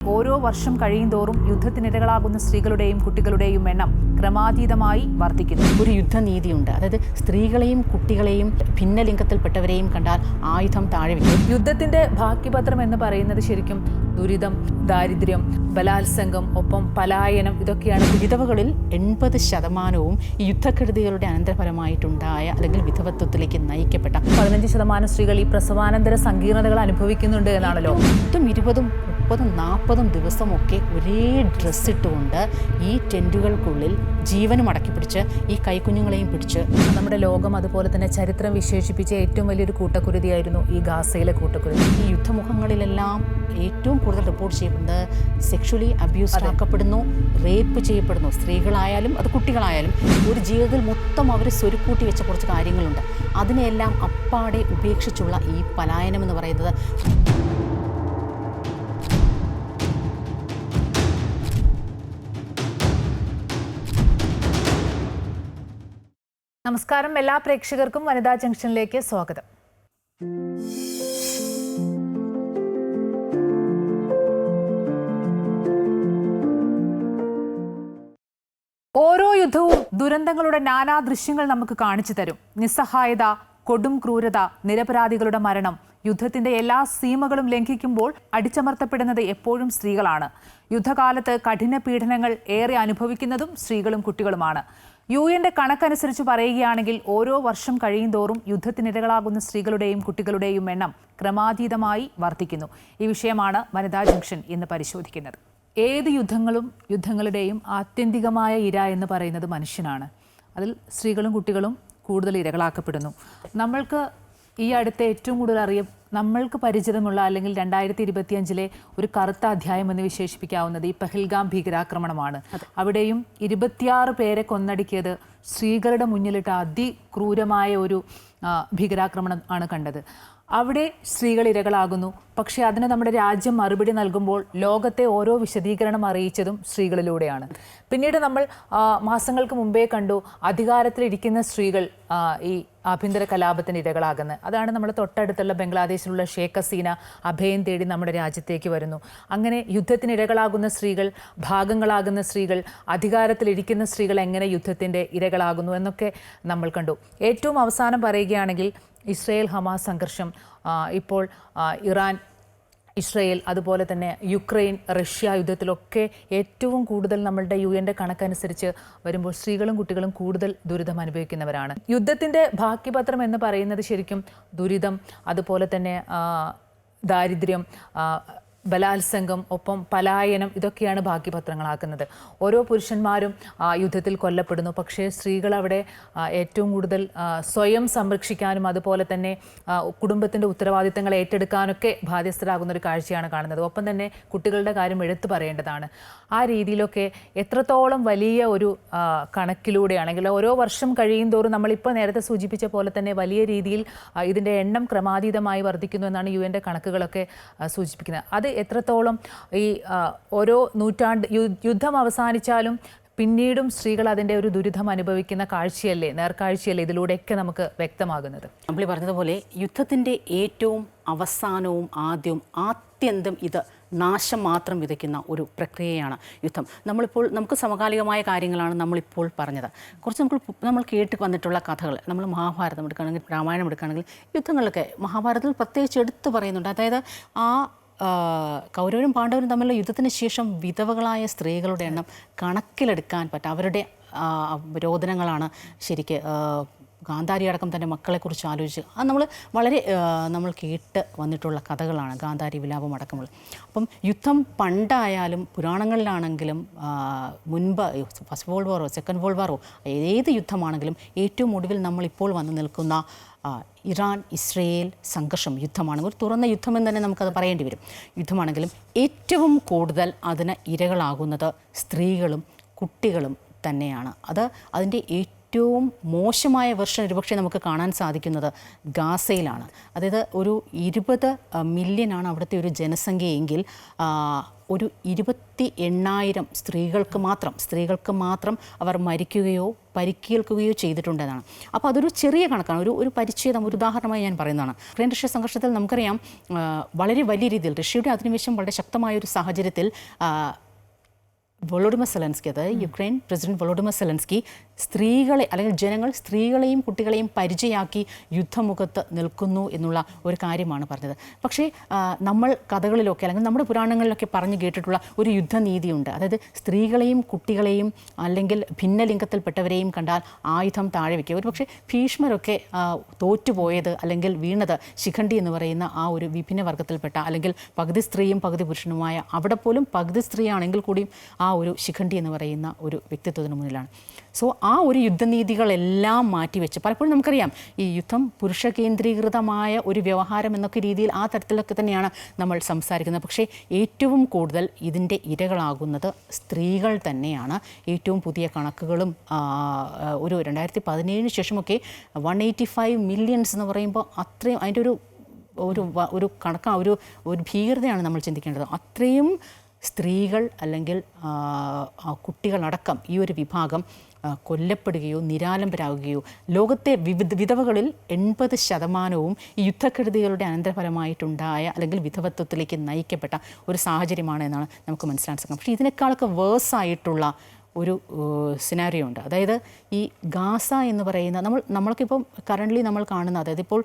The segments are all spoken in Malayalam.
ഓരോ വർഷം കഴിയുന്തോറും യുദ്ധത്തിനിരകളാകുന്ന സ്ത്രീകളുടെയും കുട്ടികളുടെയും എണ്ണം ക്രമാതീതമായി വർദ്ധിക്കുന്നു. ഒരു യുദ്ധനീതിയുണ്ട്. അതായത് സ്ത്രീകളെയും കുട്ടികളെയും ഭിന്നലിംഗത്തിൽപ്പെട്ടവരെയും കണ്ടാൽ ആയുധം താഴെ വയ്ക്കും. യുദ്ധത്തിന്റെ ബാക്കിപത്രം എന്ന് പറയുന്നത് ശരിക്കും ദുരിതം, ദാരിദ്ര്യം, ബലാത്സംഗം, ഒപ്പം പലായനം ഇതൊക്കെയാണ്. വിധവകളിൽ 80% ഈ യുദ്ധക്കെടുതികളുടെ അനന്തരഫലമായിട്ടുണ്ടായ അല്ലെങ്കിൽ വിധവത്വത്തിലേക്ക് നയിക്കപ്പെട്ട 15% സ്ത്രീകൾ ഈ പ്രസവാനന്തര സങ്കീർണതകൾ അനുഭവിക്കുന്നുണ്ട് എന്നാണല്ലോ. 20, 30, 40 ദിവസമൊക്കെ ഒരേ ഡ്രസ്സ് ഇട്ടുകൊണ്ട് ഈ ടെൻറ്റുകൾക്കുള്ളിൽ ജീവനും അടക്കി പിടിച്ച് ഈ കൈക്കുഞ്ഞുങ്ങളെയും പിടിച്ച് നമ്മുടെ ലോകം അതുപോലെ തന്നെ ചരിത്രം വിശേഷിപ്പിച്ച ഏറ്റവും വലിയൊരു കൂട്ടക്കുരുതിയായിരുന്നു ഈ ഗാസയിലെ കൂട്ടക്കുരുതി. ഈ യുദ്ധമുഖങ്ങളിലെല്ലാം ഏറ്റവും കൂടുതൽ റിപ്പോർട്ട് ചെയ്യപ്പെടുന്നത് സെക്ഷുവലി അബ്യൂസ്ഡ് ആക്കപ്പെടുന്നു, റേപ്പ് ചെയ്യപ്പെടുന്നു. സ്ത്രീകളായാലും അത് കുട്ടികളായാലും ഒരു ജീവിതത്തിൽ മൊത്തം അവർ സ്വരുക്കൂട്ടി വെച്ച കുറച്ച് കാര്യങ്ങളുണ്ട്. അതിനെല്ലാം അപ്പാടെ ഉപേക്ഷിച്ചുള്ള ഈ പലായനം എന്ന് പറയുന്നത് നമസ്കാരം, എല്ലാ പ്രേക്ഷകർക്കും വനിതാ ജംഗ്ഷനിലേക്ക് സ്വാഗതം. ഓരോ യുദ്ധവും ദുരന്തങ്ങളുടെ നാനാ ദൃശ്യങ്ങൾ നമുക്ക് കാണിച്ചു തരും. നിസ്സഹായത, കൊടും ക്രൂരത, നിരപരാധികളുടെ മരണം. യുദ്ധത്തിന്റെ എല്ലാ സീമകളും ലംഘിക്കുമ്പോൾ അടിച്ചമർത്തപ്പെടുന്നത് എപ്പോഴും സ്ത്രീകളാണ്. യുദ്ധകാലത്ത് കഠിന പീഡനങ്ങൾ ഏറെ അനുഭവിക്കുന്നതും സ്ത്രീകളും കുട്ടികളുമാണ്. UN-ന്റെ കണക്കനുസരിച്ച് പറയുകയാണെങ്കിൽ ഓരോ വർഷം കഴിയുന്തോറും യുദ്ധത്തിനിരകളാകുന്ന സ്ത്രീകളുടെയും കുട്ടികളുടെയും എണ്ണം ക്രമാതീതമായി വർദ്ധിക്കുന്നു. ഈ വിഷയമാണ് വനിതാ ജംഗ്ഷൻ ഇന്ന് പരിശോധിക്കുന്നത്. ഏത് യുദ്ധങ്ങളുടെയും ആത്യന്തികമായ ഇര എന്ന് പറയുന്നത് മനുഷ്യനാണ്. അതിൽ സ്ത്രീകളും കുട്ടികളും കൂടുതൽ ഇരകളാക്കപ്പെടുന്നു. നമ്മൾക്ക് ഈ അടുത്ത ഏറ്റവും കൂടുതൽ നമ്മൾക്ക് പരിചിതമുള്ള അല്ലെങ്കിൽ 2025 ഒരു കറുത്ത അധ്യായം എന്ന് വിശേഷിപ്പിക്കാവുന്നത് ഈ പഹൽഗാം ഭീകരാക്രമണമാണ്. അവിടെയും 26 പേരെ കൊന്നടുക്കിയത് സ്ത്രീകളുടെ മുന്നിലിട്ട അതിക്രൂരമായ ഒരു ഭീകരാക്രമണം ആണ് കണ്ടത്. അവിടെ സ്ത്രീകൾ ഇരകളാകുന്നു. പക്ഷേ അതിന് നമ്മുടെ രാജ്യം മറുപടി നൽകുമ്പോൾ ലോകത്തെ ഓരോ വിശദീകരണം അറിയിച്ചതും സ്ത്രീകളിലൂടെയാണ്. പിന്നീട് നമ്മൾ മാസങ്ങൾക്ക് മുമ്പേ കണ്ടു അധികാരത്തിലിരിക്കുന്ന സ്ത്രീകൾ ഈ ആഭ്യന്തര കലാപത്തിന് ഇരകളാകുന്നത്. അതാണ് നമ്മുടെ തൊട്ടടുത്തുള്ള ബംഗ്ലാദേശിലുള്ള ഷേഖ് ഹസീന അഭയം തേടി നമ്മുടെ രാജ്യത്തേക്ക് വരുന്നു. അങ്ങനെ യുദ്ധത്തിന് ഇരകളാകുന്ന സ്ത്രീകൾ, ഭാഗങ്ങളാകുന്ന സ്ത്രീകൾ, അധികാരത്തിലിരിക്കുന്ന സ്ത്രീകൾ എങ്ങനെ യുദ്ധത്തിൻ്റെ ഇരകളാകുന്നു എന്നൊക്കെ നമ്മൾ കണ്ടു. ഏറ്റവും അവസാനം പറയുകയാണെങ്കിൽ ഇസ്രയേൽ ഹമാസ് സംഘർഷം, ഇപ്പോൾ ഇറാൻ ഇസ്രയേൽ, അതുപോലെ തന്നെ യുക്രൈൻ റഷ്യ യുദ്ധത്തിലൊക്കെ ഏറ്റവും കൂടുതൽ നമ്മളുടെ UN-ന്റെ കണക്കനുസരിച്ച് വരുമ്പോൾ സ്ത്രീകളും കുട്ടികളും കൂടുതൽ ദുരിതം അനുഭവിക്കുന്നവരാണ്. യുദ്ധത്തിൻ്റെ ബാക്കിപത്രം എന്ന് പറയുന്നത് ശരിക്കും ദുരിതം, അതുപോലെ തന്നെ ദാരിദ്ര്യം, ബലാത്സംഗം, ഒപ്പം പലായനം ഇതൊക്കെയാണ് ബാക്കി പത്രങ്ങളാക്കുന്നത്. ഓരോ പുരുഷന്മാരും യുദ്ധത്തിൽ കൊല്ലപ്പെടുന്നു. പക്ഷേ സ്ത്രീകൾ അവിടെ ഏറ്റവും കൂടുതൽ സ്വയം സംരക്ഷിക്കാനും അതുപോലെ തന്നെ കുടുംബത്തിൻ്റെ ഉത്തരവാദിത്തങ്ങൾ ഏറ്റെടുക്കാനൊക്കെ ബാധ്യസ്ഥരാകുന്ന ഒരു കാഴ്ചയാണ് കാണുന്നത്. ഒപ്പം തന്നെ കുട്ടികളുടെ കാര്യം എടുത്തു പറയേണ്ടതാണ്. ആ രീതിയിലൊക്കെ എത്രത്തോളം വലിയ ഒരു കണക്കിലൂടെയാണെങ്കിൽ ഓരോ വർഷം കഴിയുന്തോറും നമ്മളിപ്പോൾ നേരത്തെ സൂചിപ്പിച്ച പോലെ തന്നെ വലിയ രീതിയിൽ ഇതിൻ്റെ എണ്ണം ക്രമാതീതമായി വർദ്ധിക്കുന്നു എന്നാണ് UN-ന്റെ കണക്കുകളൊക്കെ സൂചിപ്പിക്കുന്നത്. അത് എത്രത്തോളം ഈ ഓരോ നൂറ്റാണ്ട് യുദ്ധം അവസാനിച്ചാലും പിന്നീടും സ്ത്രീകൾ അതിൻ്റെ ഒരു ദുരിതം അനുഭവിക്കുന്ന നേർക്കാഴ്ചയല്ലേ ഇതിലൂടെയൊക്കെ നമുക്ക് വ്യക്തമാകുന്നത്. നമ്മൾ പറഞ്ഞതുപോലെ യുദ്ധത്തിൻ്റെ ഏറ്റവും അവസാനവും ആദ്യന്തം ഇത് നാശം മാത്രം വിതയ്ക്കുന്ന ഒരു പ്രക്രിയയാണ് യുദ്ധം. നമുക്ക് സമകാലികമായ കാര്യങ്ങളാണ് നമ്മളിപ്പോൾ പറഞ്ഞത്. കുറച്ച് നമ്മൾ കേട്ട് വന്നിട്ടുള്ള കഥകൾ, നമ്മൾ മഹാഭാരതം എടുക്കുകയാണെങ്കിൽ, രാമായണം എടുക്കുകയാണെങ്കിൽ, യുദ്ധങ്ങളിലൊക്കെ മഹാഭാരതത്തിൽ പ്രത്യേകിച്ച് എടുത്തു പറയുന്നുണ്ട്. അതായത് കൗരവരും പാണ്ഡവരും തമ്മിലുള്ള യുദ്ധത്തിന് ശേഷം വിധവകളായ സ്ത്രീകളുടെ എണ്ണം കണക്കിലെടുക്കാൻ അവരുടെ രോദനങ്ങളാണ് ശരിക്ക്. ഗാന്ധാരി അടക്കം തൻ്റെ മക്കളെക്കുറിച്ച് ആലോചിച്ച് അത് നമ്മൾ കേട്ട് വന്നിട്ടുള്ള കഥകളാണ്, ഗാന്ധാരി വിലാപം അടക്കമുള്ള. അപ്പം യുദ്ധം പണ്ടായാലും പുരാണങ്ങളിലാണെങ്കിലും മുൻപ് ഫസ്റ്റ് വേൾഡ് വാറോ സെക്കൻഡ് വേൾഡ് വാറോ ഏത് യുദ്ധമാണെങ്കിലും ഏറ്റവും ഒടുവിൽ നമ്മളിപ്പോൾ വന്ന് നിൽക്കുന്ന ഇറാൻ ഇസ്രയേൽ സംഘർഷം യുദ്ധമാണെങ്കിൽ ഒരു തുറന്ന യുദ്ധമെന്ന് തന്നെ നമുക്കത് പറയേണ്ടി വരും. യുദ്ധമാണെങ്കിലും ഏറ്റവും കൂടുതൽ അതിന് ഇരകളാകുന്നത് സ്ത്രീകളും കുട്ടികളും തന്നെയാണ്. അതിൻ്റെ ഏറ്റവും മോശമായ വെർഷൻ ഒരുപക്ഷെ നമുക്ക് കാണാൻ സാധിക്കുന്നത് ഗാസയിലാണ്. അതായത് ഒരു 20 മില്യനാണ് അവിടുത്തെ ഒരു ജനസംഖ്യയെങ്കിൽ ഒരു 28,000 സ്ത്രീകൾക്ക് മാത്രം അവർ മരിക്കുകയോ പരിക്കേൽക്കുകയോ ചെയ്തിട്ടുണ്ടെന്നാണ്. അപ്പോൾ അതൊരു ചെറിയ കണക്കാണ്, ഒരു പരിച്ഛേദം, ഒരു ഉദാഹരണമായി ഞാൻ പറയുന്നതാണ്. യുക്രൈൻ റഷ്യ സംഘർഷത്തിൽ നമുക്കറിയാം വളരെ വലിയ രീതിയിൽ റഷ്യയുടെ അധിനിവേശം വളരെ ശക്തമായ ഒരു സാഹചര്യത്തിൽ വൊളോഡിമർ സെലൻസ്കി, അതായത് യുക്രൈൻ പ്രസിഡന്റ് വൊളോഡിമർ സെലൻസ്കി സ്ത്രീകളെ അല്ലെങ്കിൽ ജനങ്ങൾ സ്ത്രീകളെയും കുട്ടികളെയും പരിചയമാക്കി യുദ്ധമുഖത്ത് നിൽക്കുന്നു എന്നുള്ള ഒരു കാര്യമാണ് പറഞ്ഞത്. പക്ഷേ നമ്മൾ കഥകളിലൊക്കെ അല്ലെങ്കിൽ നമ്മുടെ പുരാണങ്ങളിലൊക്കെ പറഞ്ഞു കേട്ടിട്ടുള്ള ഒരു യുദ്ധനീതിയുണ്ട്. അതായത് സ്ത്രീകളെയും കുട്ടികളെയും അല്ലെങ്കിൽ ഭിന്നലിംഗത്തിൽപ്പെട്ടവരെയും കണ്ടാൽ ആയുധം താഴെ വയ്ക്കുക. ഒരു പക്ഷേ ഭീഷ്മരൊക്കെ തോറ്റുപോയത് അല്ലെങ്കിൽ വീണത് ശിഖണ്ഡി എന്ന് പറയുന്ന ആ ഒരു വിഭിന്ന വർഗത്തിൽപ്പെട്ട അല്ലെങ്കിൽ പകുതി സ്ത്രീയും പകുതി പുരുഷനുമായ, അവിടെ പോലും പകുതി സ്ത്രീയാണെങ്കിൽ കൂടിയും ആ ഒരു ശിഖണ്ഡി എന്ന് പറയുന്ന ഒരു വ്യക്തിത്വത്തിന് മുന്നിലാണ്. സോ ആ ഒരു യുദ്ധനീതികളെല്ലാം മാറ്റിവെച്ച് പലപ്പോഴും നമുക്കറിയാം ഈ യുദ്ധം പുരുഷ കേന്ദ്രീകൃതമായ ഒരു വ്യവഹാരം എന്നൊക്കെ രീതിയിൽ ആ തരത്തിലൊക്കെ തന്നെയാണ് നമ്മൾ സംസാരിക്കുന്നത്. പക്ഷേ ഏറ്റവും കൂടുതൽ ഇതിൻ്റെ ഇരകളാകുന്നത് സ്ത്രീകൾ തന്നെയാണ്. ഏറ്റവും പുതിയ കണക്കുകളും ഒരു 2017 ശേഷമൊക്കെ 185 മില്യൺസ് എന്ന് പറയുമ്പോൾ അത്രയും അതിൻ്റെ ഒരു കണക്കാണ്, ഒരു ഭീകരതയാണ് നമ്മൾ ചിന്തിക്കേണ്ടത്. അത്രയും സ്ത്രീകൾ അല്ലെങ്കിൽ കുട്ടികളടക്കം ഈ ഒരു വിഭാഗം കൊല്ലപ്പെടുകയോ നിരാലംബരാകുകയോ, ലോകത്തെ വിധവകളിൽ 80% ഈ യുദ്ധക്കെടുതികളുടെ അനന്തരഫലമായിട്ടുണ്ടായ അല്ലെങ്കിൽ വിധവത്വത്തിലേക്ക് നയിക്കപ്പെട്ട ഒരു സാഹചര്യമാണ് എന്നാണ് നമുക്ക് മനസ്സിലാക്കാൻ സാധിക്കും. പക്ഷേ ഇതിനേക്കാളൊക്കെ വേഴ്സായിട്ടുള്ള ഒരു സിനാരിയോ ഉണ്ട്. അതായത് ഈ ഗാസ എന്ന് പറയുന്ന നമ്മൾക്കിപ്പം കറൻ്റ്ലി നമ്മൾ കാണുന്ന, അതായത് ഇപ്പോൾ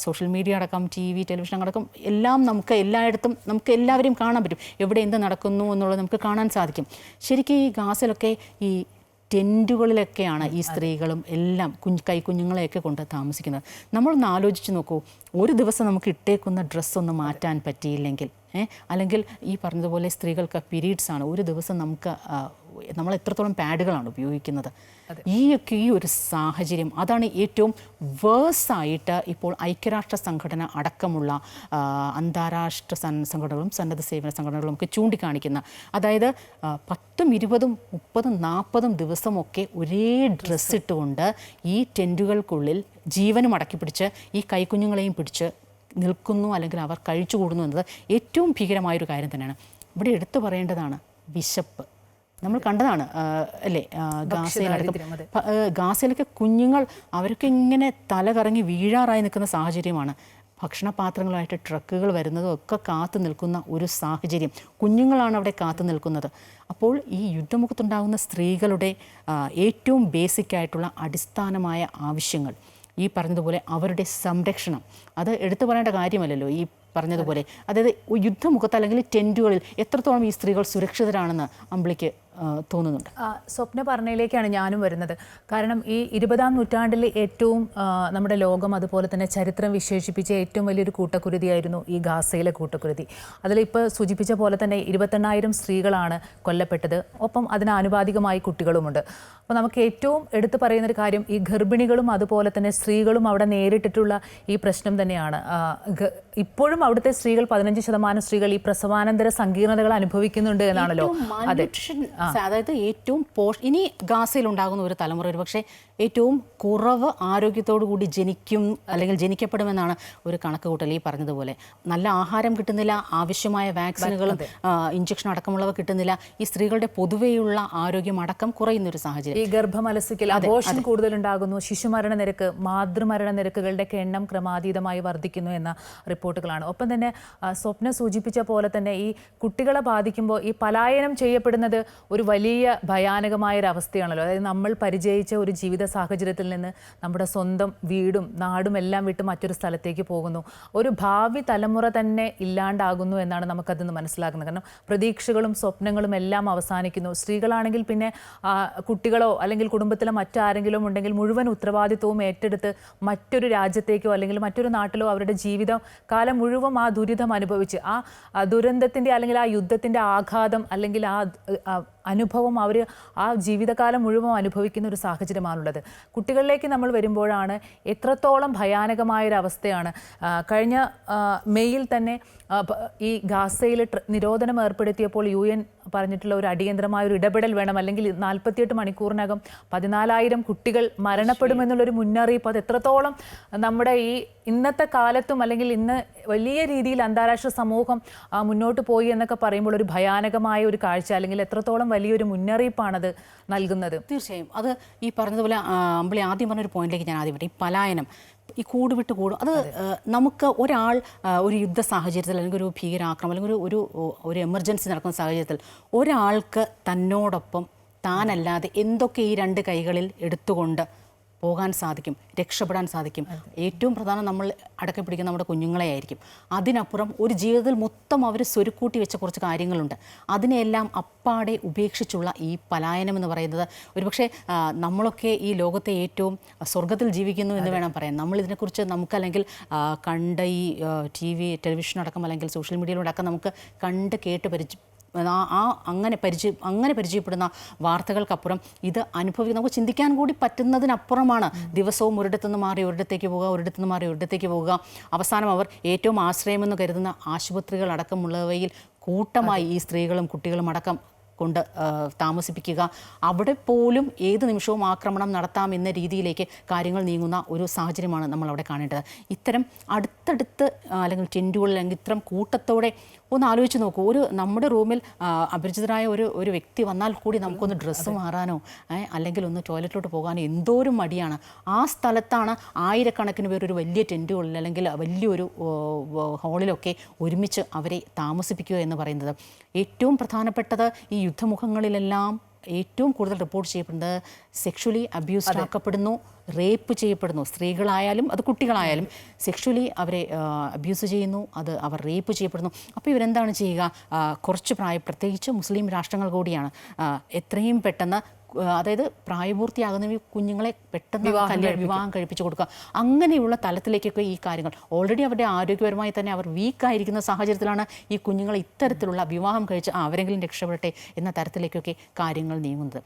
സോഷ്യൽ മീഡിയ അടക്കം TV ടെലിവിഷൻ അടക്കം എല്ലാം നമുക്ക് എല്ലായിടത്തും നമുക്ക് എല്ലാവരെയും കാണാൻ പറ്റും. എവിടെ എന്ത് നടക്കുന്നു എന്നുള്ളത് നമുക്ക് കാണാൻ സാധിക്കും. ശരിക്കും ഈ ഗാസയിലൊക്കെ ഈ ടെൻറ്റുകളിലൊക്കെയാണ് ഈ സ്ത്രീകളും എല്ലാം കൈക്കുഞ്ഞുങ്ങളെയൊക്കെ കൊണ്ട് താമസിക്കുന്നത്. നമ്മളൊന്ന് ആലോചിച്ച് നോക്കൂ, ഒരു ദിവസം നമുക്ക് ഇട്ടേക്കുന്ന ഡ്രസ്സൊന്ന് മാറ്റാൻ പറ്റിയില്ലെങ്കിൽ, അല്ലെങ്കിൽ ഈ പറഞ്ഞതുപോലെ സ്ത്രീകൾക്ക് പീരീഡ്സ് ആണ്, ഒരു ദിവസം നമ്മൾ എത്രത്തോളം പാഡുകളാണ് ഉപയോഗിക്കുന്നത്. ഈ ഒരു സാഹചര്യം അതാണ് ഏറ്റവും വേഴ്സായിട്ട് ഇപ്പോൾ ഐക്യരാഷ്ട്ര സംഘടന അടക്കമുള്ള അന്താരാഷ്ട്ര സംഘടനകളും സന്നദ്ധ സേവന സംഘടനകളും ഒക്കെ ചൂണ്ടിക്കാണിക്കുന്ന. അതായത് 10, 20, 30, 40 ദിവസമൊക്കെ ഒരേ ഡ്രസ്സ് ഇട്ടുകൊണ്ട് ഈ ടെൻറ്റുകൾക്കുള്ളിൽ ജീവനും അടക്കി പിടിച്ച് ഈ കൈക്കുഞ്ഞുങ്ങളെയും പിടിച്ച് നിൽക്കുന്നു, അല്ലെങ്കിൽ അവർ കഴിച്ചു കൂടുന്നു എന്നത് ഏറ്റവും ഭീകരമായൊരു കാര്യം തന്നെയാണ്. ഇവിടെ എടുത്തു പറയേണ്ടതാണ് വിശപ്പ്. നമ്മൾ കണ്ടതാണ് അല്ലേ, ഗാസയിലൊക്കെ കുഞ്ഞുങ്ങൾ അവരൊക്കെ ഇങ്ങനെ തല കറങ്ങി വീഴാറായി നിൽക്കുന്ന സാഹചര്യമാണ്. ഭക്ഷണപാത്രങ്ങളായിട്ട് ട്രക്കുകൾ വരുന്നതും ഒക്കെ കാത്തു നിൽക്കുന്ന ഒരു സാഹചര്യം, കുഞ്ഞുങ്ങളാണ് അവിടെ കാത്തു നിൽക്കുന്നത്. അപ്പോൾ ഈ യുദ്ധമുഖത്തുണ്ടാകുന്ന സ്ത്രീകളുടെ ഏറ്റവും ബേസിക്കായിട്ടുള്ള അടിസ്ഥാനമായ ആവശ്യങ്ങൾ, ഈ പറഞ്ഞതുപോലെ അവരുടെ സംരക്ഷണം, അത് എടുത്തു പറയേണ്ട കാര്യമല്ലല്ലോ. ഈ പറഞ്ഞതുപോലെ അതായത് യുദ്ധമുഖത്ത് അല്ലെങ്കിൽ ടെൻറ്റുകളിൽ എത്രത്തോളം ഈ സ്ത്രീകൾ സുരക്ഷിതരാണെന്ന് അമ്പിളിക്ക് തോന്നുന്നുണ്ട്. സ്വപ്ന പറഞ്ഞതിലേക്കാണ് ഞാനും വരുന്നത്. കാരണം ഈ 20-ാം നൂറ്റാണ്ടിൽ ഏറ്റവും നമ്മുടെ ലോകം അതുപോലെ തന്നെ ചരിത്രം വിശേഷിപ്പിച്ച ഏറ്റവും വലിയൊരു കൂട്ടക്കുരുതിയായിരുന്നു ഈ ഗാസയിലെ കൂട്ടക്കുരുതി. അതിലിപ്പോൾ സൂചിപ്പിച്ച പോലെ തന്നെ 28,000 സ്ത്രീകളാണ് കൊല്ലപ്പെട്ടത്. ഒപ്പം അതിന് ആനുപാതികമായി കുട്ടികളുമുണ്ട്. അപ്പോൾ നമുക്ക് ഏറ്റവും എടുത്തു പറയുന്നൊരു കാര്യം ഈ ഗർഭിണികളും അതുപോലെ തന്നെ സ്ത്രീകളും അവിടെ നേരിട്ടിട്ടുള്ള ഈ പ്രശ്നം തന്നെയാണ്. ഇപ്പോഴും അവിടുത്തെ സ്ത്രീകൾ 15% സ്ത്രീകൾ ഈ പ്രസവാനന്തര സങ്കീർണതകൾ അനുഭവിക്കുന്നുണ്ട് എന്നാണല്ലോ. അതെ, അതായത് ഏറ്റവും ഇനി ഗാസയിൽ ഉണ്ടാകുന്ന ഒരു തലമുറ ഒരു പക്ഷേ ഏറ്റവും കുറവ് ആരോഗ്യത്തോടു കൂടി ജനിക്കും അല്ലെങ്കിൽ ജനിക്കപ്പെടുമെന്നാണ് ഒരു കണക്ക് കൂട്ടൽ. ഈ പറഞ്ഞതുപോലെ നല്ല ആഹാരം കിട്ടുന്നില്ല, ആവശ്യമായ വാക്സിനുകളും ഇഞ്ചക്ഷൻ അടക്കമുള്ളവ കിട്ടുന്നില്ല. ഈ സ്ത്രീകളുടെ പൊതുവെയുള്ള ആരോഗ്യം അടക്കം കുറയുന്നൊരു സാഹചര്യം. ഈ ഗർഭമലസിക്കൽ, അബോർഷൻ കൂടുതലുണ്ടാകുന്നു, ശിശുമരണ നിരക്ക്, മാതൃമരണ നിരക്കുകളുടെയൊക്കെ എണ്ണം ക്രമാതീതമായി വർദ്ധിക്കുന്നു എന്ന റിപ്പോർട്ടുകളാണ്. ഒപ്പം തന്നെ സ്വപ്ന സൂചിപ്പിച്ച പോലെ തന്നെ ഈ കുട്ടികളെ ബാധിക്കുമ്പോൾ ഈ പലായനം ചെയ്യപ്പെടുന്നത് ഒരു വലിയ ഭയാനകമായ ഒരു അവസ്ഥയാണല്ലോ. അതായത് നമ്മൾ പരിചയിച്ച ഒരു ജീവിത സാഹചര്യത്തിൽ നിന്ന് നമ്മുടെ സ്വന്തം വീടും നാടും എല്ലാം വിട്ട് മറ്റൊരു സ്ഥലത്തേക്ക് പോകുന്നു. ഒരു ഭാവി തലമുറ തന്നെ ഇല്ലാണ്ടാകുന്നു എന്നാണ് നമുക്കതിൽ നിന്ന് മനസ്സിലാക്കുന്നത്. കാരണം പ്രതീക്ഷകളും സ്വപ്നങ്ങളും എല്ലാം അവസാനിക്കുന്നു. സ്ത്രീകളാണെങ്കിൽ പിന്നെ കുട്ടികളോ അല്ലെങ്കിൽ കുടുംബത്തിലെ മറ്റാരെങ്കിലും ഉണ്ടെങ്കിൽ മുഴുവൻ ഉത്തരവാദിത്വവും ഏറ്റെടുത്ത് മറ്റൊരു രാജ്യത്തേക്കോ അല്ലെങ്കിൽ മറ്റൊരു നാട്ടിലോ അവരുടെ ജീവിതം കാലം മുഴുവൻ ആ ദുരിതം അനുഭവിച്ച് ആ ദുരന്തത്തിൻ്റെ അല്ലെങ്കിൽ ആ യുദ്ധത്തിൻ്റെ ആഘാതം അല്ലെങ്കിൽ ആ അനുഭവം അവർ ആ ജീവിതകാലം മുഴുവൻ അനുഭവിക്കുന്ന ഒരു സാഹചര്യമാണുള്ളത്. കുട്ടികളിലേക്ക് നമ്മൾ വരുമ്പോഴാണ് എത്രത്തോളം ഭയാനകമായൊരവസ്ഥയാണ്. കഴിഞ്ഞ മെയ്യിൽ തന്നെ ഈ ഗാസയിൽ നിരോധനം ഏർപ്പെടുത്തിയപ്പോൾ UN പറഞ്ഞിട്ടുള്ള ഒരു അടിയന്തരമായ ഒരു ഇടപെടൽ വേണം, അല്ലെങ്കിൽ 48 മണിക്കൂറിനകം 14,000 കുട്ടികൾ മരണപ്പെടുമെന്നുള്ളൊരു മുന്നറിയിപ്പ്. അത് എത്രത്തോളം നമ്മുടെ ഈ ഇന്നത്തെ കാലത്തും അല്ലെങ്കിൽ ഇന്ന് വലിയ രീതിയിൽ അന്താരാഷ്ട്ര സമൂഹം മുന്നോട്ട് പോയി എന്നൊക്കെ പറയുമ്പോൾ ഒരു ഭയാനകമായ ഒരു കാഴ്ച, അല്ലെങ്കിൽ എത്രത്തോളം വലിയൊരു മുന്നറിയിപ്പാണത് നൽകുന്നത്. തീർച്ചയായും അത് ഈ പറഞ്ഞതുപോലെ അമ്പിളി ആദ്യം പറഞ്ഞൊരു പോയിന്റിലേക്ക് ഞാൻ ആദ്യം ഈ പലായനം, ഈ കൂട് വിട്ട് കൂടും. അത് നമുക്ക് ഒരാൾ ഒരു യുദ്ധ സാഹചര്യത്തിൽ അല്ലെങ്കിൽ ഒരു ഭീകരാക്രമണം അല്ലെങ്കിൽ ഒരു എമർജൻസി നടക്കുന്ന സാഹചര്യത്തിൽ ഒരാൾക്ക് തന്നോടൊപ്പം താനല്ലാതെ എന്തൊക്കെ ഈ രണ്ട് കൈകളിൽ എടുത്തുകൊണ്ട് പോകാൻ സാധിക്കും, രക്ഷപ്പെടാൻ സാധിക്കും. ഏറ്റവും പ്രധാനം നമ്മൾ അടക്കി പിടിക്കുന്ന നമ്മുടെ കുഞ്ഞുങ്ങളെ ആയിരിക്കും. അതിനപ്പുറം ഒരു ജീവിതത്തിൽ മൊത്തം അവർ സ്വരുക്കൂട്ടി വെച്ച കുറച്ച് കാര്യങ്ങളുണ്ട്. അതിനെല്ലാം അപ്പാടെ ഉപേക്ഷിച്ചുള്ള ഈ പലായനം എന്ന് പറയുന്നത് ഒരുപക്ഷെ നമ്മളൊക്കെ ഈ ലോകത്തെ ഏറ്റവും സ്വർഗത്തിൽ ജീവിക്കുന്നു എന്ന് വേണം പറയാൻ. നമ്മളിതിനെക്കുറിച്ച് നമുക്കല്ലെങ്കിൽ കണ്ട ഈ ടെലിവിഷൻ അടക്കം അല്ലെങ്കിൽ സോഷ്യൽ മീഡിയയിലൂടെ ഒക്കെ നമുക്ക് കണ്ട് കേട്ട് അങ്ങനെ പരിചയപ്പെടുന്ന വാർത്തകൾക്കപ്പുറം ഇത് അനുഭവിക്കുക നമുക്ക് ചിന്തിക്കാൻ കൂടി പറ്റുന്നതിനപ്പുറമാണ്. ദിവസവും ഒരിടത്തുനിന്ന് മാറി ഒരിടത്തേക്ക് പോകുക, ഒരിടത്തുനിന്ന് മാറി ഒരിടത്തേക്ക് പോകുക. അവസാനം അവർ ഏറ്റവും ആശ്രയമെന്ന് കരുതുന്ന ആശുപത്രികൾ അടക്കമുള്ളവയിൽ കൂട്ടമായി ഈ സ്ത്രീകളും കുട്ടികളും അടക്കം കൊണ്ട് താമസിപ്പിക്കുക. അവിടെ പോലും ഏത് നിമിഷവും ആക്രമണം നടത്താം എന്ന രീതിയിലേക്ക് കാര്യങ്ങൾ നീങ്ങുന്ന ഒരു സാഹചര്യമാണ് നമ്മൾ അവിടെ കാണേണ്ടത്. ഇത്തരം അടുത്തടുത്ത് അല്ലെങ്കിൽ ടെൻറ്റുകളിൽ അല്ലെങ്കിൽ ഇത്തരം കൂട്ടത്തോടെ ഒന്ന് ആലോചിച്ച് നോക്കൂ. നമ്മുടെ റൂമിൽ അപരിചിതരായ ഒരു വ്യക്തി വന്നാൽ കൂടി നമുക്കൊന്ന് ഡ്രസ്സ് മാറാനോ അല്ലെങ്കിൽ ഒന്ന് ടോയ്ലറ്റിലോട്ട് പോകാനോ എന്തോരം മടിയാണ്. ആ സ്ഥലത്താണ് ആയിരക്കണക്കിന് പേർ ഒരു വലിയ ടെൻറ്റുകളിൽ അല്ലെങ്കിൽ വലിയൊരു ഹാളിലൊക്കെ ഒരുമിച്ച് അവരെ താമസിപ്പിക്കുക എന്ന് പറയുന്നത്. ഏറ്റവും പ്രധാനപ്പെട്ടത് ഈ യുദ്ധമുഖങ്ങളിലെല്ലാം ഏറ്റവും കൂടുതൽ റിപ്പോർട്ട് ചെയ്യപ്പെടുന്നത് സെക്ഷുവലി അബ്യൂസ്ഡ് ആക്കപ്പെടുന്നു, റേപ്പ് ചെയ്യപ്പെടുന്നു. സ്ത്രീകളായാലും അത് കുട്ടികളായാലും സെക്ഷുവലി അവരെ അബ്യൂസ് ചെയ്യുന്നു, അവർ റേപ്പ് ചെയ്യപ്പെടുന്നു. അപ്പോൾ ഇവരെന്താണ് ചെയ്യുക? കുറച്ച് പ്രത്യേകിച്ച് മുസ്ലിം രാഷ്ട്രങ്ങൾ കൂടിയാണ് എത്രയും പെട്ടെന്ന്, അതായത് പ്രായപൂർത്തിയാകുന്ന കുഞ്ഞുങ്ങളെ പെട്ടെന്ന് വിവാഹം കഴിപ്പിച്ചു കൊടുക്കുക. അങ്ങനെയുള്ള തലത്തിലേക്കൊക്കെ ഈ കാര്യങ്ങൾ ഓൾറെഡി അവരുടെ ആരോഗ്യപരമായി തന്നെ അവർ വീക്കായിരിക്കുന്ന സാഹചര്യത്തിലാണ് ഈ കുഞ്ഞുങ്ങളെ ഇത്തരത്തിലുള്ള വിവാഹം കഴിച്ച് അവരെങ്കിലും രക്ഷപ്പെടട്ടെ എന്ന തരത്തിലേക്കൊക്കെ കാര്യങ്ങൾ നീങ്ങുന്നത്.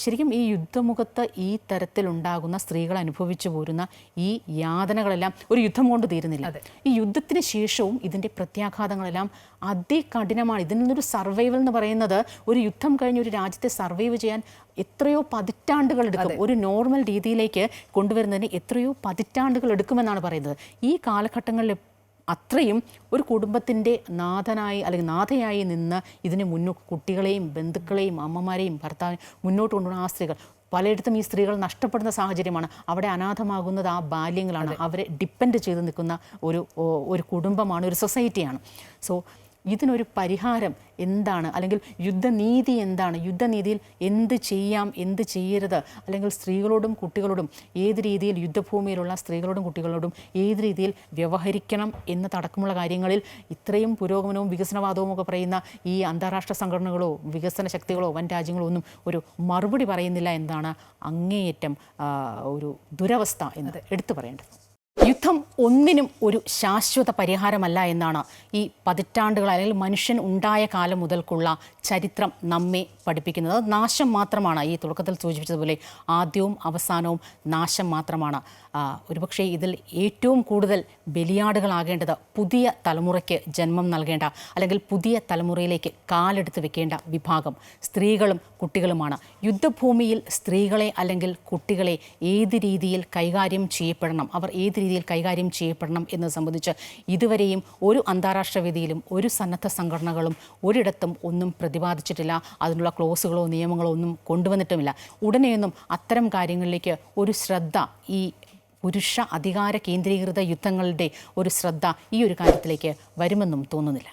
ശരിക്കും ഈ യുദ്ധമുഖത്ത് ഈ തരത്തിലുണ്ടാകുന്ന സ്ത്രീകൾ അനുഭവിച്ചു പോരുന്ന ഈ യാതനകളെല്ലാം ഒരു യുദ്ധം കൊണ്ട് തീരുന്നില്ല. ഈ യുദ്ധത്തിന് ശേഷവും ഇതിൻ്റെ പ്രത്യാഘാതങ്ങളെല്ലാം അതികഠിനമാണ്. ഇതിൽ നിന്നൊരു സർവൈവൽ എന്ന് പറയുന്നത്, ഒരു യുദ്ധം കഴിഞ്ഞ് ഒരു രാജ്യത്തെ സർവൈവ് ചെയ്യാൻ എത്രയോ പതിറ്റാണ്ടുകൾ എടുക്കും. ഒരു നോർമൽ രീതിയിലേക്ക് കൊണ്ടുവരുന്നതിന് എത്രയോ പതിറ്റാണ്ടുകൾ എടുക്കുമെന്നാണ് പറയുന്നത്. ഈ കാലഘട്ടങ്ങളിൽ അത്രയും ഒരു കുടുംബത്തിൻ്റെ നാഥനായി അല്ലെങ്കിൽ നാഥയായി നിന്ന് ഇതിന് കുട്ടികളെയും ബന്ധുക്കളെയും അമ്മമാരെയും ഭർത്താവിനെയും മുന്നോട്ട് കൊണ്ടുപോകുന്ന ആ സ്ത്രീകൾ, പലയിടത്തും ഈ സ്ത്രീകൾ നഷ്ടപ്പെടുന്ന സാഹചര്യമാണ്. അവിടെ അനാഥമാകുന്നത് ആ ബാല്യങ്ങളാണ്. അവരെ ഡിപ്പെൻഡ് ചെയ്ത് നിൽക്കുന്ന ഒരു കുടുംബമാണ്, ഒരു സൊസൈറ്റിയാണ്. സോ ഇതിനൊരു പരിഹാരം എന്താണ്, അല്ലെങ്കിൽ യുദ്ധനീതി എന്താണ്? യുദ്ധനീതിയിൽ എന്ത് ചെയ്യാം, എന്ത് ചെയ്യരുത്, അല്ലെങ്കിൽ സ്ത്രീകളോടും കുട്ടികളോടും ഏത് രീതിയിൽ, യുദ്ധഭൂമിയിലുള്ള സ്ത്രീകളോടും കുട്ടികളോടും ഏത് രീതിയിൽ വ്യവഹരിക്കണം എന്നതടക്കമുള്ള കാര്യങ്ങളിൽ ഇത്രയും പുരോഗമനവും വികസനവാദവും ഒക്കെ പറയുന്ന ഈ അന്താരാഷ്ട്ര സംഘടനകളോ വികസന ശക്തികളോ വൻ രാജ്യങ്ങളോ ഒന്നും ഒരു മറുപടി പറയുന്നില്ല എന്നതാണ് അങ്ങേയറ്റം ഒരു ദുരവസ്ഥ എന്നത് എടുത്തു പറയേണ്ടത്. യുദ്ധം ഒന്നിനും ഒരു ശാശ്വത പരിഹാരമല്ല എന്നാണ് ഈ പതിറ്റാണ്ടുകൾ അല്ലെങ്കിൽ മനുഷ്യൻ ഉണ്ടായ കാലം മുതൽക്കുള്ള ചരിത്രം നമ്മെ പഠിപ്പിക്കുന്നത്. നാശം മാത്രമാണ്. ഈ തുടക്കത്തിൽ സൂചിപ്പിച്ചതുപോലെ ആദ്യവും അവസാനവും നാശം മാത്രമാണ്. ഒരുപക്ഷെ ഇതിൽ ഏറ്റവും കൂടുതൽ ബലിയാടുകളാകേണ്ടത് പുതിയ തലമുറയ്ക്ക് ജന്മം നൽകേണ്ട അല്ലെങ്കിൽ പുതിയ തലമുറയിലേക്ക് കാലെടുത്ത് വെക്കേണ്ട വിഭാഗം സ്ത്രീകളും കുട്ടികളുമാണ്. യുദ്ധഭൂമിയിൽ സ്ത്രീകളെ അല്ലെങ്കിൽ കുട്ടികളെ ഏത് രീതിയിൽ കൈകാര്യം ചെയ്യപ്പെടണം, അവർ ഏത് രീതിയിൽ കൈകാര്യം ചെയ്യപ്പെടണം എന്നത് സംബന്ധിച്ച് ഇതുവരെയും ഒരു അന്താരാഷ്ട്ര വേദിയിലും ഒരു സന്നദ്ധ സംഘടനകളും ഒരിടത്തും ഒന്നും പ്രതിപാദിച്ചിട്ടില്ല. അതിനുള്ള ക്ലോസുകളോ നിയമങ്ങളോ ഒന്നും കൊണ്ടുവന്നിട്ടുമില്ല. ഉടനെയൊന്നും അത്തരം കാര്യങ്ങളിലേക്ക് ഒരു ശ്രദ്ധ, ഈ പുരുഷ അധികാര കേന്ദ്രീകൃത യുദ്ധങ്ങളുടെ ഒരു ശ്രദ്ധ ഈ ഒരു കാര്യത്തിലേക്ക് വരുമെന്നും തോന്നുന്നില്ല.